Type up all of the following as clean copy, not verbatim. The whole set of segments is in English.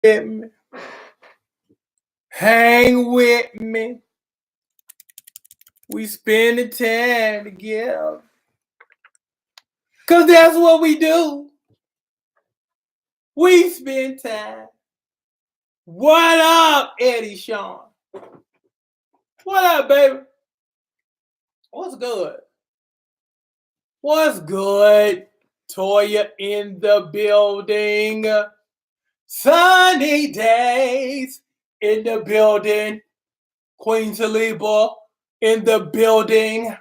with me. Hang with me. We spending time together. Cause that's what we do. We spend time. What up, Eddie Sean? What up, baby? What's good? What's good? Toya in the building. Sunny days in the building. Queen Saliba in the building.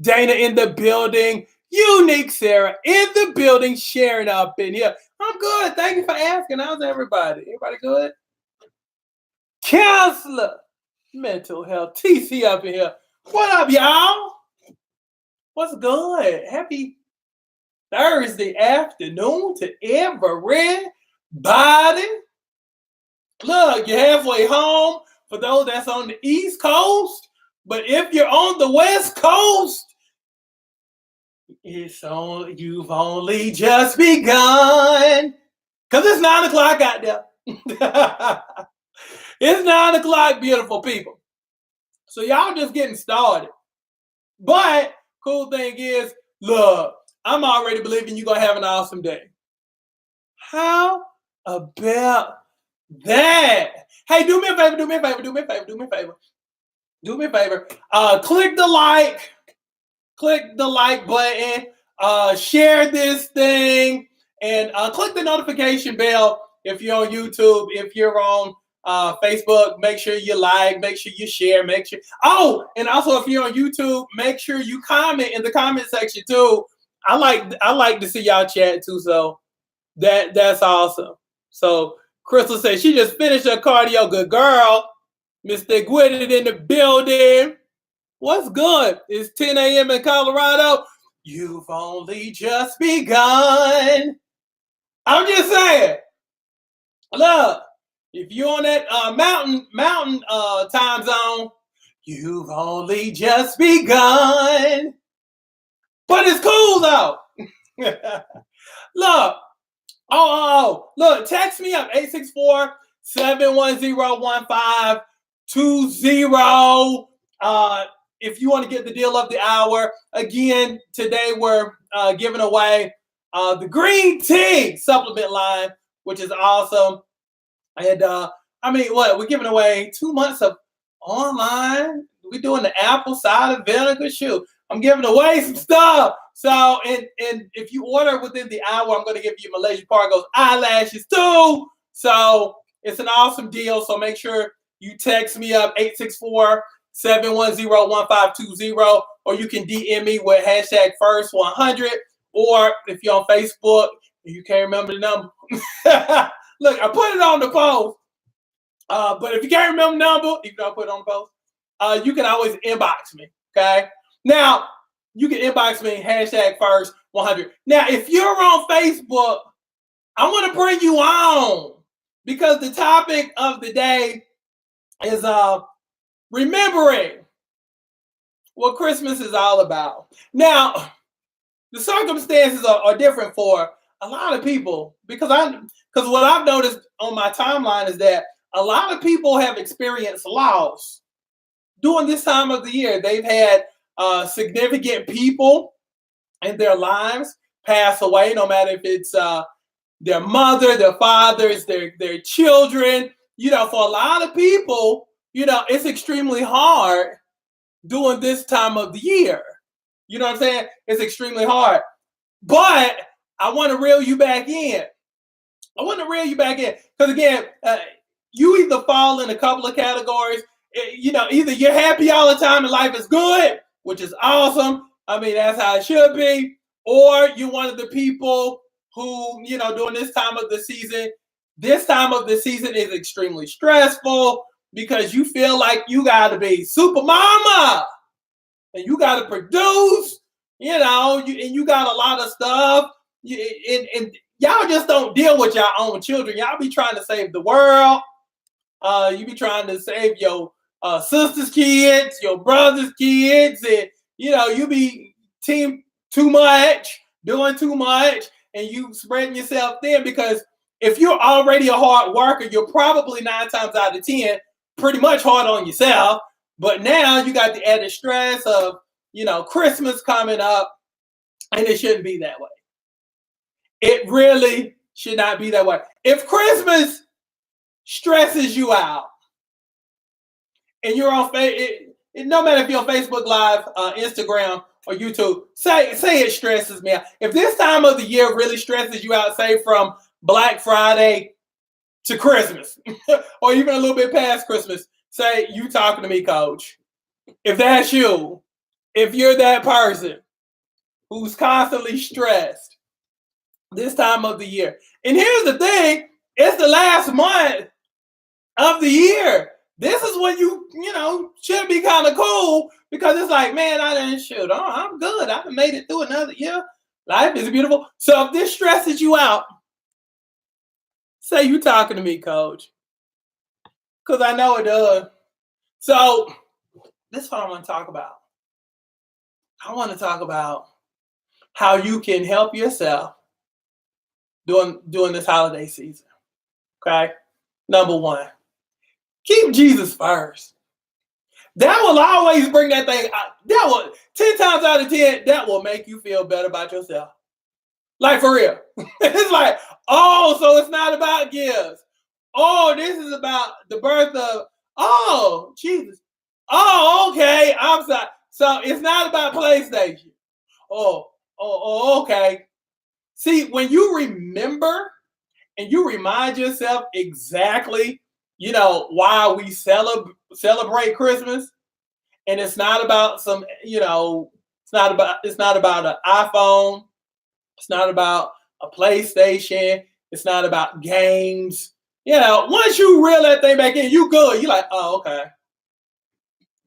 Dana in the building. Unique Sarah in the building, sharing up in here. I'm good. Thank you for asking. How's everybody? Everybody good? Counselor, mental health, TC up in here. What up, y'all? What's good? Happy Thursday afternoon to everybody. Look, you're halfway home for those that's on the East Coast. But if you're on the West Coast, you've only just begun. Because it's 9 o'clock out there. It's 9 o'clock, beautiful people. So y'all just getting started. But cool thing is, look, I'm already believing you're going to have an awesome day. How about that? Hey, do me a favor. Click the like button, share this thing, and click the notification bell if you're on YouTube. If you're on Facebook, make sure you like, make sure you share, make sure. Oh, and also if you're on YouTube, make sure you comment in the comment section too. I like to see y'all chat too, so that's awesome. So Crystal says she just finished her cardio. Good girl. Mr. Gwyneth in the building. What's good? It's 10 a.m. in Colorado. You've only just begun. I'm just saying. Look, if you're on that mountain time zone, you've only just begun. But it's cool though. Look. Look, text me up 864-710-1520. If you want to get the deal of the hour. Again, today we're giving away the green tea supplement line, which is awesome. And we're giving away 2 months of online. We're doing the apple cider vinegar. Shoot, I'm giving away some stuff. So, and if you order within the hour, I'm going to give you Malaysia Pargo's eyelashes too. So it's an awesome deal. So make sure you text me up 864-710-1520, or you can DM me with hashtag first100. Or if you're on Facebook and you can't remember the number, look, I put it on the post. But if you can't remember the number, even though I put it on the post, you can always inbox me. Okay. Now, you can inbox me, hashtag first100. Now, if you're on Facebook, I want to bring you on because the topic of the day is remembering what Christmas is all about. Now, the circumstances are different for a lot of people because what I've noticed on my timeline is that a lot of people have experienced loss during this time of the year. They've had significant people in their lives pass away, no matter if it's their mother, their fathers, their children. For a lot of people, it's extremely hard during this time of the year. You know what I'm saying? It's extremely hard. But I want to reel you back in. Because again, you either fall in a couple of categories. Either you're happy all the time and life is good, which is awesome. I mean, that's how it should be. Or you're one of the people who, during this time of the season is extremely stressful because you feel like you got to be super mama and you got to produce, and you got a lot of stuff. And y'all just don't deal with your own children. Y'all be trying to save the world. You be trying to save your sister's kids, your brother's kids, and you be team too much, doing too much, and you spreading yourself thin because if you're already a hard worker, you're probably 9 times out of 10 pretty much hard on yourself. But now you got the added stress of, Christmas coming up, and it shouldn't be that way. It really should not be that way. If Christmas stresses you out, and you're on no matter if you're on Facebook Live, Instagram, or YouTube, say it stresses me out. If this time of the year really stresses you out, say from Black Friday to Christmas, or even a little bit past Christmas, say you talking to me, coach. If that's you, if you're that person who's constantly stressed this time of the year. And here's the thing, it's the last month of the year. This is when you should be kind of cool, because it's like, man, I didn't shoot. Oh, I'm good. I made it through another year. Life is beautiful. So if this stresses you out, say you talking to me, coach, because I know it does. So this is what I want to talk about. I want to talk about how you can help yourself during this holiday season. Okay? Number one, keep Jesus first. That will always bring that thing out. That will, 10 times out of 10, that will make you feel better about yourself. Like, for real. It's like, oh, so it's not about gifts. Oh, this is about the birth of, Jesus. Oh, okay. I'm sorry. So it's not about PlayStation. Oh, okay. See, when you remember and you remind yourself exactly, why we celebrate Christmas, and it's not about some, it's not about an iPhone, it's not about a PlayStation, it's not about games. Once you reel that thing back in, you good. You're like, oh, okay.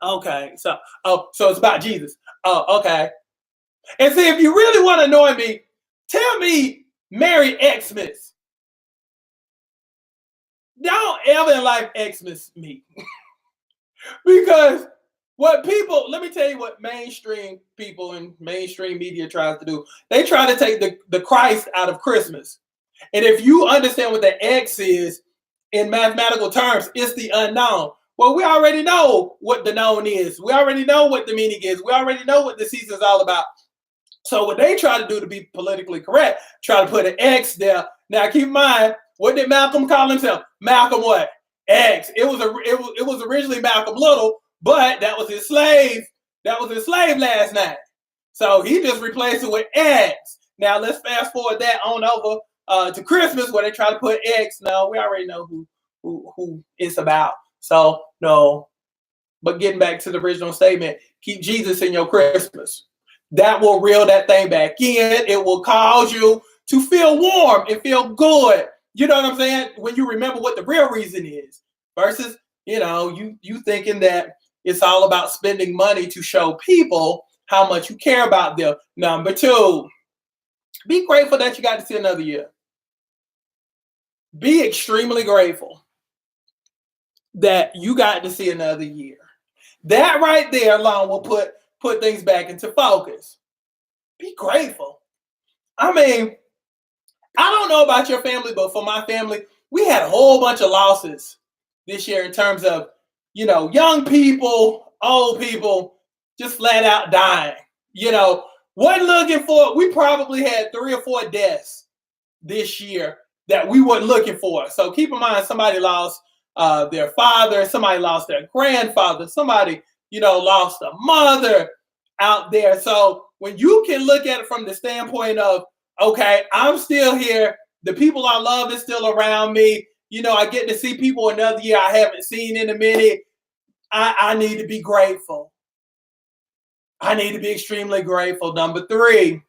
Okay, so it's about Jesus. Oh, okay. And see, if you really want to annoy me, tell me Merry Xmas. Don't ever in life Xmas me. Because let me tell you what mainstream people and mainstream media tries to do. They try to take the Christ out of Christmas. And if you understand what the X is in mathematical terms, it's the unknown. Well, we already know what the known is. We already know what the meaning is. We already know what the season is all about. So what they try to do to be politically correct, try to put an X there. Now keep in mind, what did Malcolm call himself? Malcolm what? X. It was originally Malcolm Little, but that was his slave. That was his slave last night. So he just replaced it with X. Now let's fast forward that on over to Christmas, where they try to put X. No, we already know who it's about. So no. But getting back to the original statement, keep Jesus in your Christmas. That will reel that thing back in. It will cause you to feel warm and feel good. You know what I'm saying? When you remember what the real reason is, versus, you thinking that it's all about spending money to show people how much you care about them. Number two, be grateful that you got to see another year. Be extremely grateful that you got to see another year. That right there alone will put things back into focus. Be grateful. I mean, I don't know about your family, but for my family, we had a whole bunch of losses this year in terms of, young people, old people, just flat out dying. Wasn't looking for, we probably had 3 or 4 deaths this year that we weren't looking for. So keep in mind, somebody lost their father, somebody lost their grandfather, somebody, lost a mother out there. So when you can look at it from the standpoint of, okay, I'm still here. The people I love is still around me. I get to see people another year I haven't seen in a minute. I need to be grateful. I need to be extremely grateful. Number 3,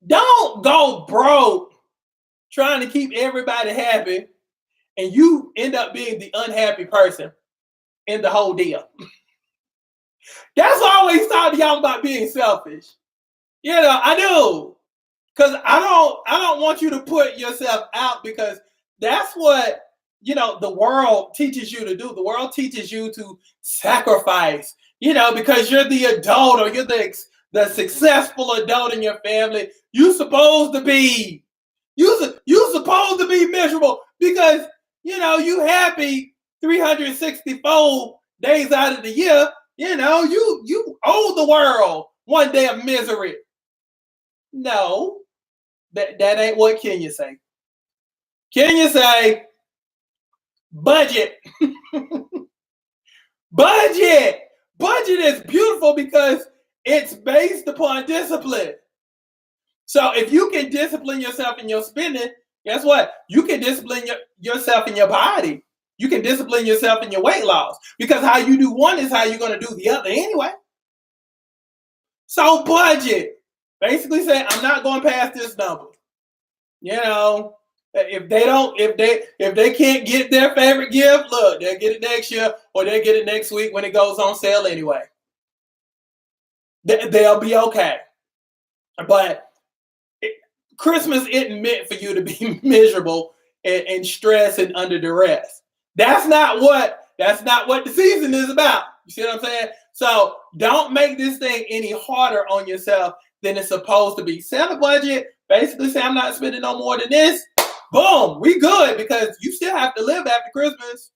don't go broke trying to keep everybody happy, and you end up being the unhappy person in the whole deal. That's why I always talk to y'all about being selfish. I do. Because I don't want you to put yourself out, because that's what, the world teaches you to do. The world teaches you to sacrifice, because you're the adult, or you're the successful adult in your family. You're supposed to be supposed to be miserable because, you happy 364 days out of the year. You owe the world one day of misery. No, that ain't what Kenya say. Kenya say, budget. Budget is beautiful because it's based upon discipline. So if you can discipline yourself in your spending, guess what? You can discipline yourself in your body. You can discipline yourself in your weight loss because how you do one is how you're going to do the other anyway. So budget. Basically say, I'm not going past this number. If they can't get their favorite gift, look, they'll get it next year or they'll get it next week when it goes on sale anyway. They'll be okay. But Christmas isn't meant for you to be miserable and stressed and under duress. That's not what the season is about. You see what I'm saying? So don't make this thing any harder on yourself than it's supposed to be. Set a budget. Basically say, I'm not spending no more than this. Boom, we good because you still have to live after Christmas.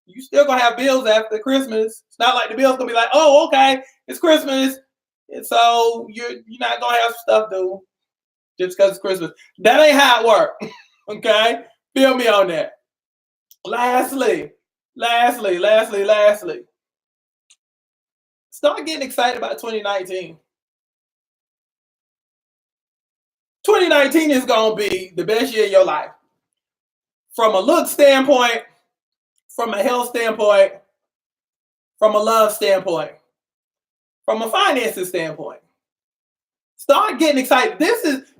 You still gonna have bills after Christmas. It's not like the bills gonna be like, oh, okay, it's Christmas, and so you're not gonna have stuff to just because it's Christmas. That ain't how it works. Okay, feel me on that. Lastly, start getting excited about 2019. 2019 is going to be the best year of your life. From a look standpoint, from a health standpoint, from a love standpoint, from a finances standpoint. Start getting excited.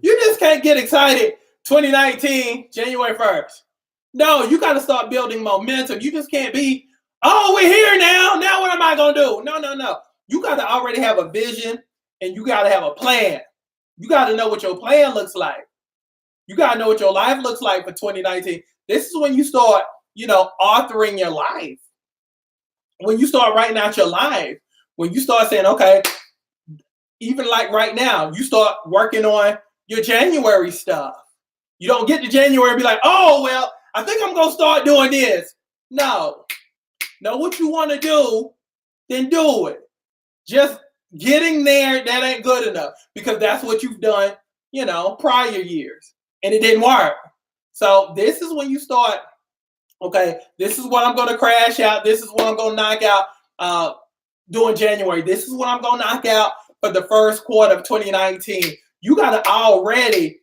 You just can't get excited 2019, January 1st. No, you got to start building momentum. You just can't be, oh, we're here now. Now what am I going to do? No. You got to already have a vision and you got to have a plan. You got to know what your plan looks like. You got to know what your life looks like for 2019. This is when you start, authoring your life. When you start writing out your life. When you start saying, okay, even like right now, you start working on your January stuff. You don't get to January and be like, oh, well, I think I'm going to start doing this. No. Know what you want to do, then do it. Just getting there, that ain't good enough because that's what you've done, prior years and it didn't work. So this is when you start, okay, this is what I'm going to crash out. This is what I'm going to knock out during January. This is what I'm going to knock out for the first quarter of 2019. You got to already,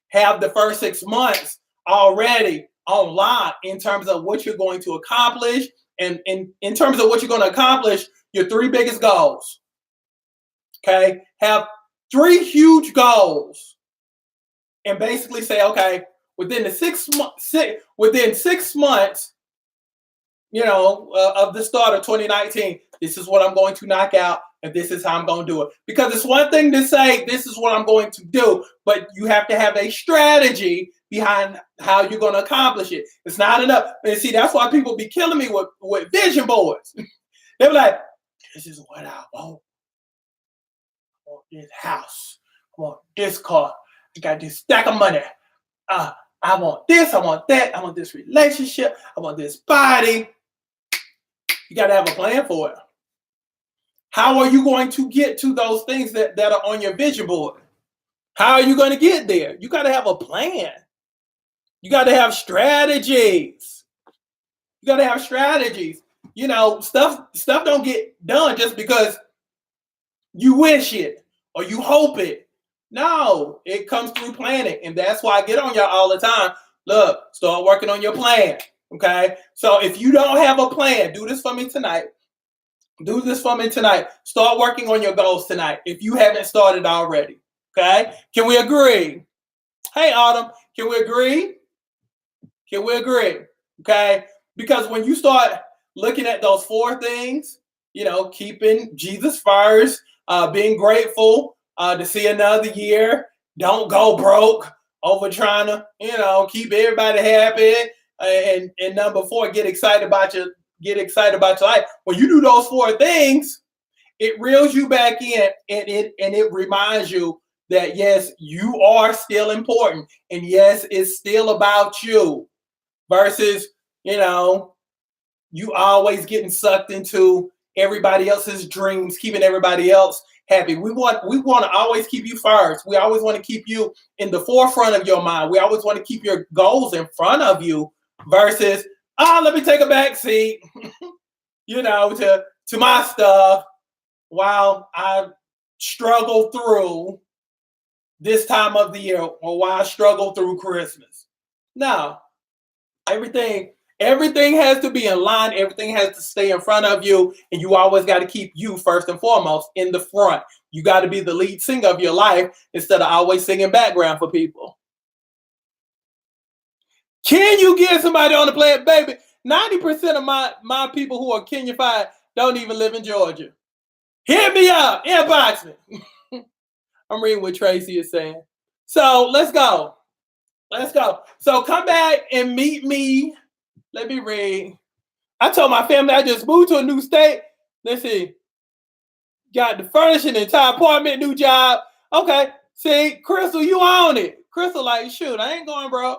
have the first 6 months already on lock in terms of what you're going to accomplish. And in terms of what you're going to accomplish, your 3 biggest goals. Okay? Have 3 huge goals. And basically say, okay, within 6 months, of the start of 2019, this is what I'm going to knock out, and this is how I'm going to do it. Because it's one thing to say, this is what I'm going to do, but you have to have a strategy behind how you're going to accomplish it. It's not enough. And see, that's why people be killing me with vision boards. They're like, this is what I want. I want this house. I want this car. I got this stack of money. I want this. I want that. I want this relationship. I want this body. You got to have a plan for it. How are you going to get to those things that are on your vision board? How are you going to get there? You got to have a plan. You got to have strategies. Stuff don't get done just because you wish it or you hope it. No, it comes through planning. And that's why I get on y'all all the time. Look, start working on your plan. Okay? So if you don't have a plan, do this for me tonight. Start working on your goals tonight if you haven't started already. Okay? Can we agree? Hey, Autumn, can we agree? Okay? Because when you start looking at those 4 things, keeping Jesus first, being grateful to see another year, don't go broke over trying to, keep everybody happy, and number 4, get excited about your life. When you do those 4 things, it reels you back in and it reminds you that yes, you are still important, and yes, it's still about you, versus, you always getting sucked into everybody else's dreams, keeping everybody else happy. We want to always keep you first. We always want to keep you in the forefront of your mind. We always want to keep your goals in front of you, versus, let me take a back seat, to my stuff while I struggle through this time of the year, or while I struggle through Christmas. No, everything has to be in line. Everything has to stay in front of you, and you always got to keep you first and foremost in the front. You got to be the lead singer of your life instead of always singing background for people. Can you get somebody on the planet, baby? 90% of my people who are Kenyified don't even live in Georgia. Hit me up, inbox me. I'm reading what Tracy is saying. So let's go. So come back and meet me. Let me read. I told my family I just moved to a new state. Let's see. Got the furnishing, the entire apartment, new job. Okay. See, Crystal, you own it. Crystal, like, shoot, I ain't going, bro.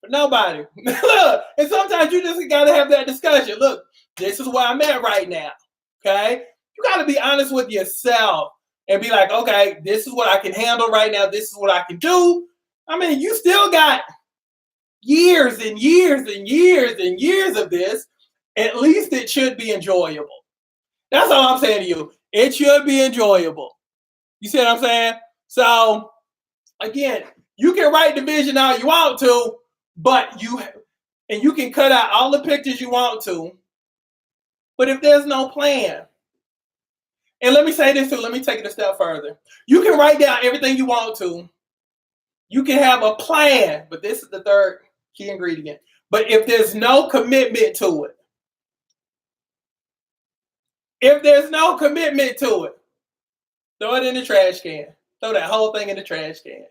Nobody. Look, and sometimes you just got to have that discussion. Look, this is where I'm at right now. Okay. You got to be honest with yourself and be like, okay, this is what I can handle right now. This is what I can do. I mean, you still got years and years and years and years of this. At least it should be enjoyable. That's all I'm saying to you. It should be enjoyable. You see what I'm saying? So, again, you can write the vision out you want to, but you can cut out all the pictures you want to. But if there's no plan, and let me say this too, let me take it a step further. You can write down everything you want to. You can have a plan, but this is the third key ingredient. But if there's no commitment to it, throw it in the trash can. Throw that whole thing in the trash can.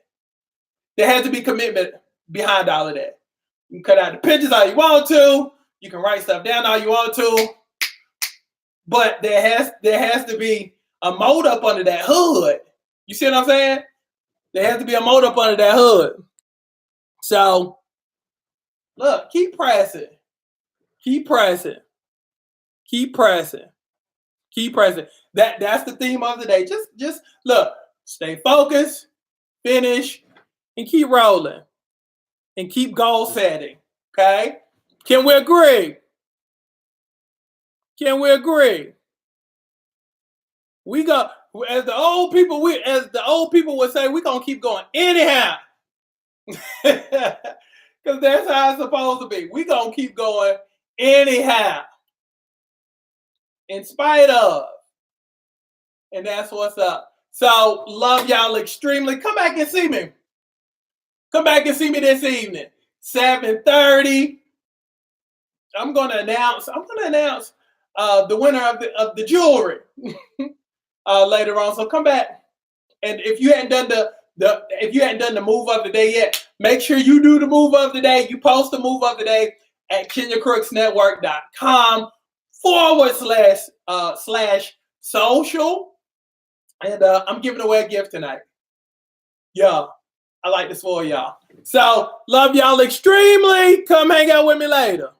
There has to be commitment behind all of that. You can cut out the pictures all you want to. You can write stuff down all you want to. But there has to be a mold up under that hood. You see what I'm saying? There has to be a mold up under that hood. So, look, keep pressing. Keep pressing. Keep pressing. Keep pressing. That's the theme of the day. Just look, stay focused, finish, and keep rolling. And keep goal setting. Okay? Can we agree? Can we agree? We go, as the old people would say, we're gonna keep going anyhow. Because that's how it's supposed to be. We're gonna keep going anyhow. In spite of. And that's what's up. So love y'all extremely. Come back and see me. Come back and see me this evening. 7:30. I'm gonna announce the winner of the jewelry later on. So come back, and if you hadn't done the move of the day yet, make sure you do the move of the day. You post the move of the day at KenyaCrooksNetwork.com/social, and I'm giving away a gift tonight. Yeah, I like this for y'all. So love y'all extremely. Come hang out with me later.